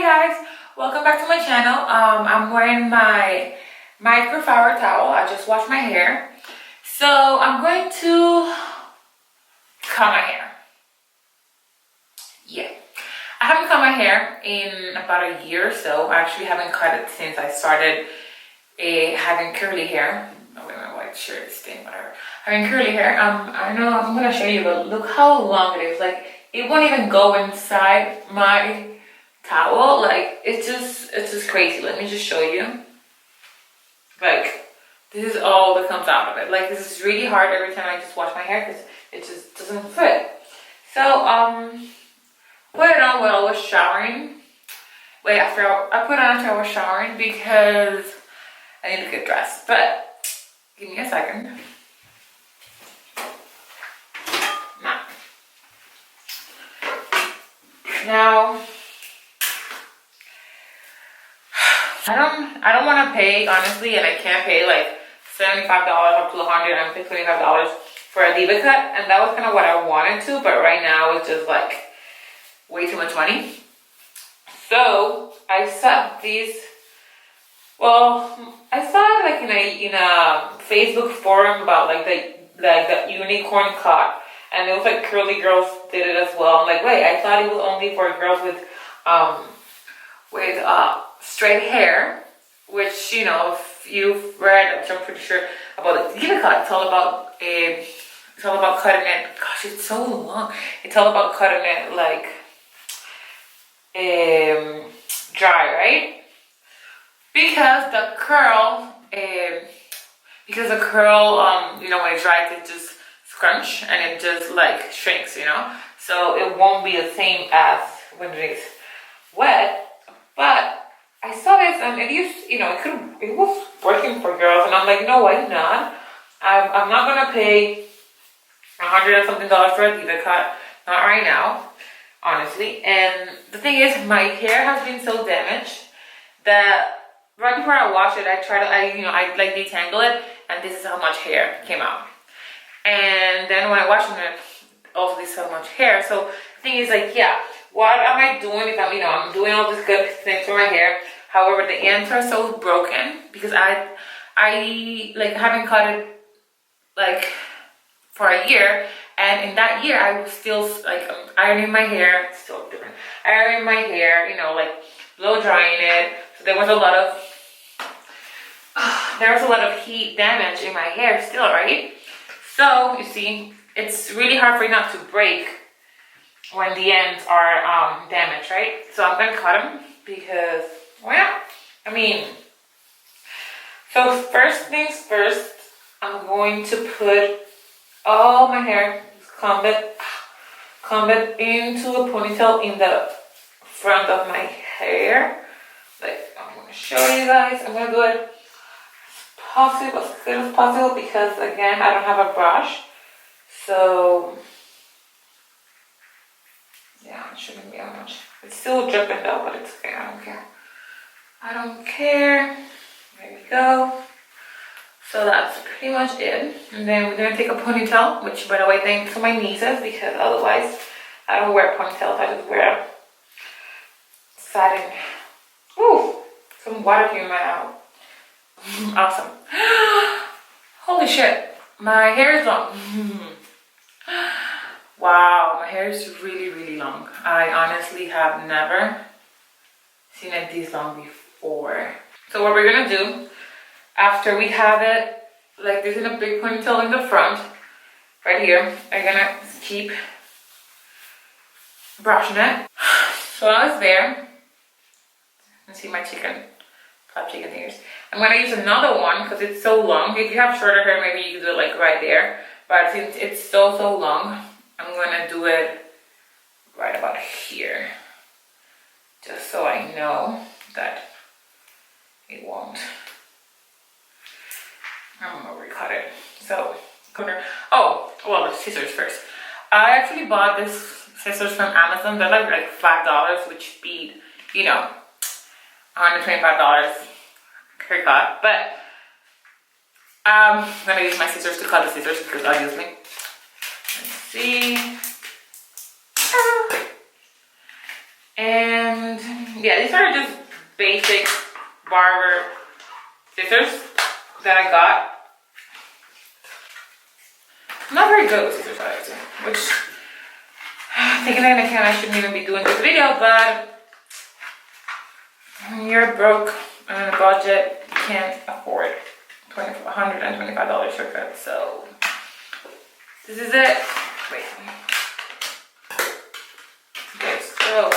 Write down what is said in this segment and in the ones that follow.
Hi guys, welcome back to my channel. I'm wearing my microfiber towel. I just washed my hair. So I'm going to cut my hair. Yeah. I haven't cut my hair in about a year or so. I actually haven't cut it since I started having curly hair. Oh wait, my white shirt is stained, whatever. Having curly hair. I know I'm gonna show you, but look how long it is. Like it won't even go inside my towel. Like it's just crazy. Let me just show you. Like this is all that comes out of it. Like this is really hard every time I just wash my hair because it just doesn't fit. So put it on while I was showering. Wait, I put it on after I was showering because I need to get dressed. But give me a second. Now I don't want to pay, honestly, and I can't pay like $75 up to $125 for a diva cut, and that was kind of what I wanted to, but right now it's just like way too much money. So I saw these. Well, I saw it like in a Facebook forum about like the unicorn cut, and it was like curly girls did it as well. I'm like, wait, I thought it was only for girls with straight hair, which, you know, if you've read, which I'm pretty sure, about the diva cut, it's all about cutting it. Gosh, it's so long. It's all about cutting it like dry, right? Because the curl, you know, when it dries, it just scrunch and it just like shrinks, you know. So it won't be the same as when it is wet. But I saw this and it used, you know, it was working for girls, and I'm like, no, why not? I'm not gonna pay $100 and something for a diva cut, not right now, honestly. And the thing is, my hair has been so damaged that right before I wash it, I like detangle it, and this is how much hair came out. And then when I wash it, also this is how much hair. So the thing is, like, yeah, what am I doing if I'm doing all this good things for my hair? However, the ends are so broken because I like haven't cut it like for a year, and in that year I was still like ironing my hair. It's still different. Ironing my hair, you know, like blow drying it. So there was a lot of heat damage in my hair still, right? So you see, it's really hard for it not to break when the ends are damaged, right? So I'm gonna cut them because, well, I mean, so first things first, I'm going to put all my hair, comb it into a ponytail in the front of my hair. Like, I'm gonna show you guys. I'm gonna do it as good as possible because, again, I don't have a brush. So yeah, it shouldn't be that much. It's still dripping though, but it's okay. I don't care. I don't care. There we go. So that's pretty much it. And then we're gonna take a ponytail, which, by the way, thanks to my nieces, because otherwise I don't wear ponytails. I just wear satin. Ooh, some water came in my mouth. Awesome. Holy shit, my hair is long. Wow, my hair is really, really long. I honestly have never seen it this long before. So what we're gonna do, after we have it like this in a big ponytail in the front, right here, I'm gonna keep brushing it. So now it's there. You can see my top chicken ears. I'm gonna use another one because it's so long. If you have shorter hair, maybe you can do it like right there. But since it's so long, I'm gonna do it right about here, just so I know that it won't. I'm gonna recut it. So, oh, well, the scissors first. I actually bought this scissors from Amazon. They're like $5, which beat, you know, $125 haircut. But I'm gonna use my scissors to cut the scissors because obviously. Let's see. And Yeah, these are just basic barber scissors that I got. I'm not very good with scissors, actually, which taking into account I shouldn't even be doing this video, but when you're broke and on a budget, you can't afford $125 shortcut. So this is it. Wait. Okay, so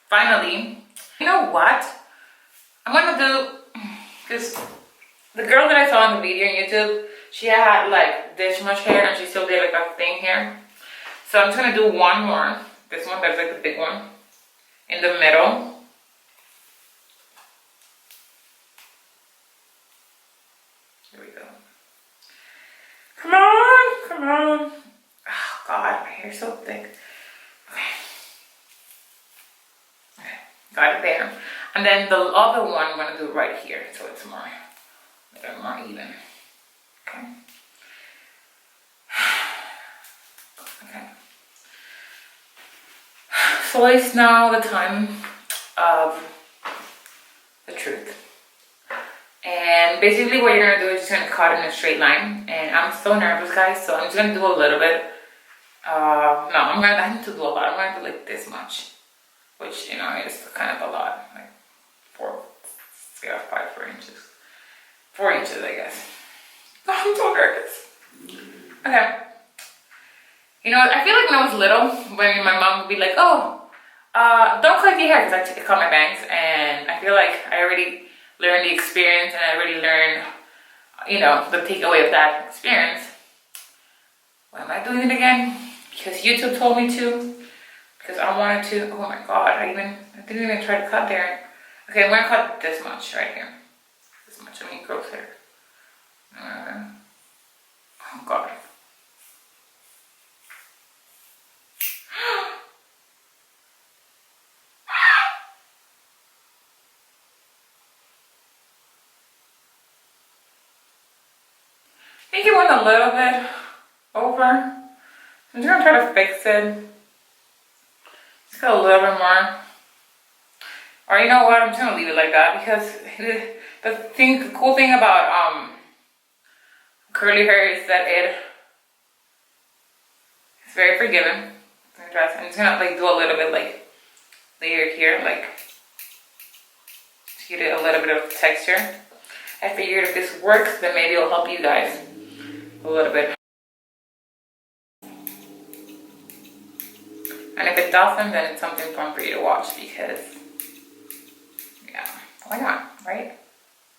finally, you know what? I'm gonna do, because the girl that I saw in the video on YouTube, she had like this much hair and she still did like a thing here. So I'm just gonna do one more. This one, that's like the big one in the middle. Here we go. Come on, come on. Oh God, my hair's so thick. Okay. Okay, got it there. And then the other one I'm gonna do right here, so it's more even. Okay. Okay. So it's now the time of the truth. And basically what you're gonna do is just gonna cut in a straight line. And I'm so nervous, guys, so I'm just gonna do a little bit. I need to do a lot. I'm gonna do like this much, which, you know, is kind of a lot, like 4 inches. 4 inches, I guess. I'm so nervous. Okay. You know, I feel like when I was little, when my mom would be like, oh, don't clip your hair, because I cut my bangs, and I feel like I already learned the experience, and I already learned, you know, the takeaway of that experience. Why am I doing it again? Because YouTube told me to, because I wanted to. Oh my God, I didn't even try to cut there. Okay, I'm gonna cut this much right here. This much, I mean, gross hair. Oh God. I think it went a little bit over. I'm just gonna try to fix it. Just got a little bit more. Or you know what? I'm just gonna leave it like that, because the cool thing about curly hair is that it's very forgiving. I'm just gonna like do a little bit like layer here, like to get a little bit of texture. I figured if this works, then maybe it'll help you guys a little bit. And if it doesn't, then it's something fun for you to watch, because yeah, why not, right?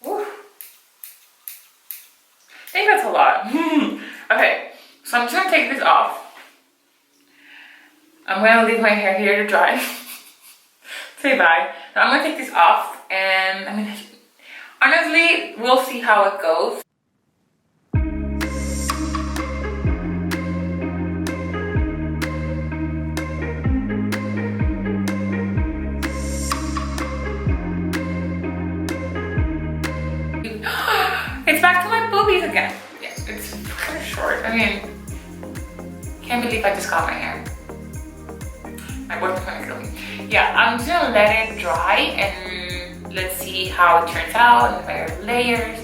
Woo. I think that's a lot. Okay, so I'm just gonna take this off. I'm gonna leave my hair here to dry. Say bye. Now I'm gonna take this off, and I mean, honestly, we'll see how it goes. It's back to my boobies again. Yeah, it's kind of short. I mean, can't believe I just got my hair. My boyfriend's gonna kill me. Yeah, I'm just gonna let it dry and let's see how it turns out. And if I have layers,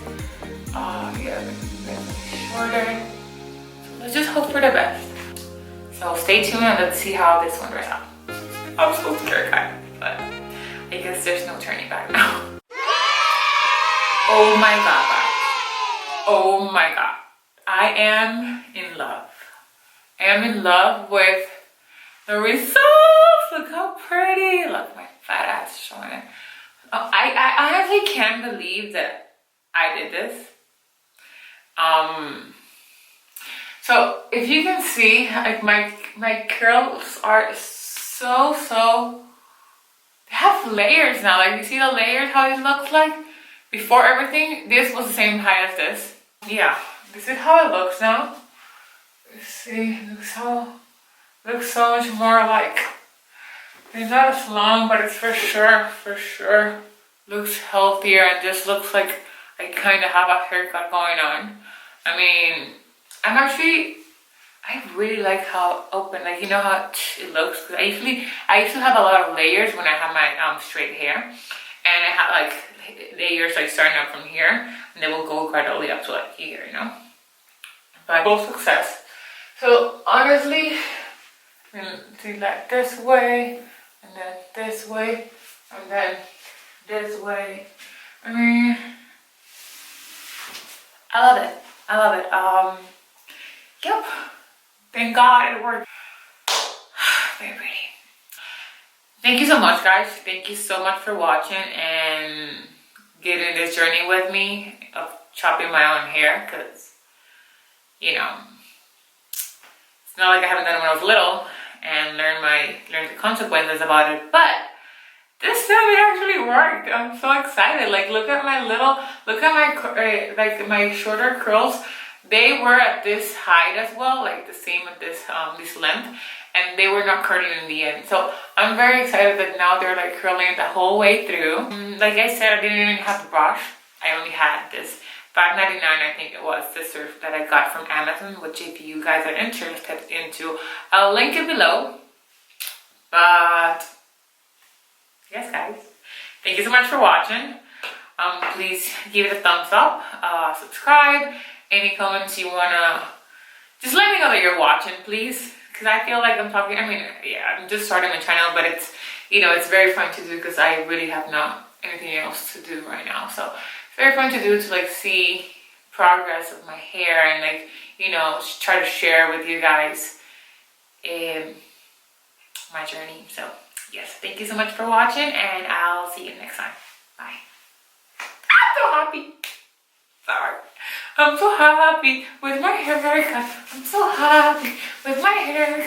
yeah, it's shorter. So let's just hope for the best. So stay tuned and let's see how this one turns out. I'm so scared, guys, but I guess there's no turning back now. Oh my God, guys. Oh my God. I am in love. I am in love with the results. Look how pretty. Look, my fat ass showing it. Oh, I honestly can't believe that I did this. So if you can see, like my curls are so they have layers now. Like, you see the layers, how it looks like? Before everything, this was the same height as this. Yeah, this is how it looks now. You see, it looks so much more like, it's not as long, but it's for sure looks healthier and just looks like I kind of have a haircut going on. I mean, I'm actually I really like how open, like, you know how it looks. Cause I used to have a lot of layers when I had my straight hair, and I had like layers like starting up from here, and they will go gradually up to like here, you know. But full success. So honestly, do like this way, and then this way, and then this way. I mean, I love it. I love it. Yep. Thank God it worked. Very pretty. Thank you so much, guys. Thank you so much for watching and getting this journey with me of chopping my own hair, because, you know, it's not like I haven't done it when I was little and learned the consequences about it, but this time it actually worked. I'm so excited. Like, look at my like my shorter curls. They were at this height as well, like the same at this length, and they were not curling in the end. So I'm very excited that now they're like curling the whole way through. Like I said, I didn't even have the brush. I only had this $5.99, I think it was, scissors that I got from Amazon, which if you guys are interested into, I'll link it below. But yes, guys, thank you so much for watching. Please give it a thumbs up, subscribe. Any comments you wanna, just let me know that you're watching, please, because I feel like I'm talking. I mean, yeah, I'm just starting my channel, but it's, you know, it's very fun to do because I really have not anything else to do right now. So it's very fun to do, to like see progress of my hair and, like, you know, try to share with you guys my journey. So yes, thank you so much for watching, and I'll see you next time. Bye. I'm so happy. Sorry. I'm so happy with my haircut. I'm so happy with my haircut.